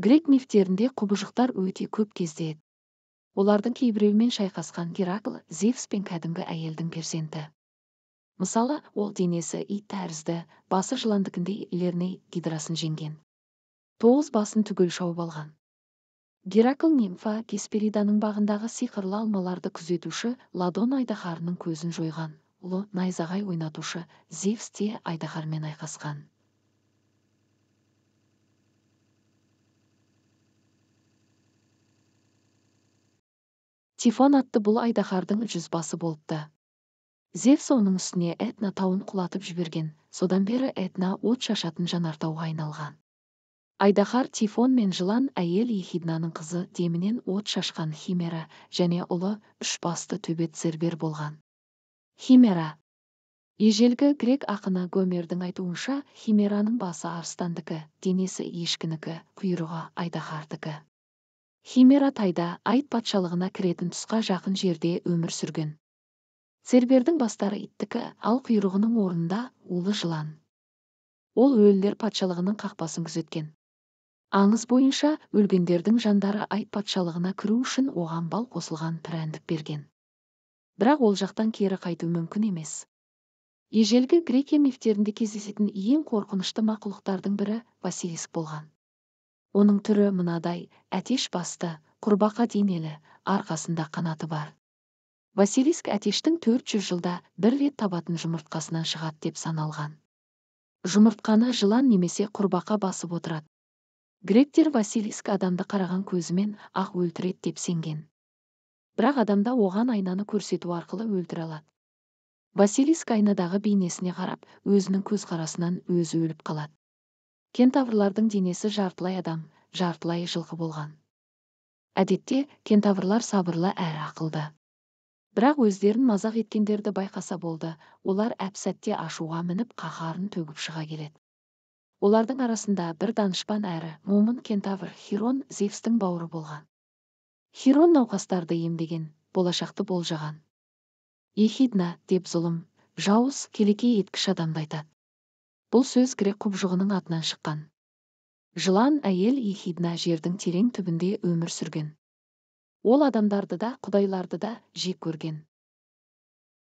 Грек мифтерінде құбыжықтар өте көп кездеседі. Олардың кейбіреуімен шайқасқан Геракл Зевс пен кәдімгі әйелдің перзенті. Мысалы, ол денесі ит тәрізді, басы жыландыкіндей Лерней гидрасын жеңген. 9 басын түгел шауып алған. Геракл нимфа Геспериданың бағындағы сиқырлы алмаларды күзетуші Ладон айдаһарының көзін жойған. Ұлы найзағай ойнатушы Зевс те айдаһармен айқасқан. Тифон атты бұл айдаһардың жүзбасы болыпты. Зевс оның үстіне Этна тауын құлатып жіберген, содан бері Этна от шашатын жанартауға айналған. Айдаһар Тифон мен жылан әйел Ехиднаның қызы демінен от шашқан Химера және ұлы үш басты төбет Цербер болған. Химера. Ежелгі грек ақыны Гомердің айтуынша, Химераның басы арыстандікі, денесі ешкінікі, құйрығы айдаһардікі. Химера тайда айт патшалығына кіретін тұсқа жақын жерде өмір сүрген. Цербердің бастары иттікі, ал құйрығының орнында улы жылан. Ол өлілер патшалығының қақпасын күзеткен. Аңыз бойынша өлгендердің жандары айт патшалығына кіру үшін оған бал қосылған пірәндік берген. Бірақ ол жақтан кері қайту мүмкін емес. Ежелгі Грекия мифтерінде кездесетін ең қорқынышты мақұлықтардың бірі Василиск болған. Оның түрі мынадай: әтеш басты, құрбақа денелі, арқасында қанаты бар. Василиск әтештің 400 жылда бір рет табатын жұмыртқасынан шығады деп саналған. Жұмыртқаны жылан немесе құрбақа басып отырады. Гректер Василиск адамды қараған көзімен ақ өлтіреді деп сенген. Бірақ адамда оған айнаны көрсету арқылы өлтіре алады. Василиск айнадағы бейнесіне қарап, өзінің көзқарасынан өзі өліп қалады. Кентаврлардың денесі жартылай адам, жартылай жылқы болған. Әдетте, кентаврлар сабырлы әрі ақылды. Бірақ өздерін мазақ еткендерді байқаса болды, олар әп-сәтте ашуға мініп қаһарын төгіп шыға келеді. Олардың арасында бір данышпан әрі момын кентавр Хирон Зевстің бауыры болған. Хирон науқастарды емдеген, болашақты болжаған. Ехидна деп зұлым, жауыз, келекей еткіш адамды айтады. Бұл сөз грек құбыжығының атынан шыққан. Жылан әйел Ехидна жердің терең түбінде өмір сүрген. Ол адамдарды да, құдайларды да жек көрген.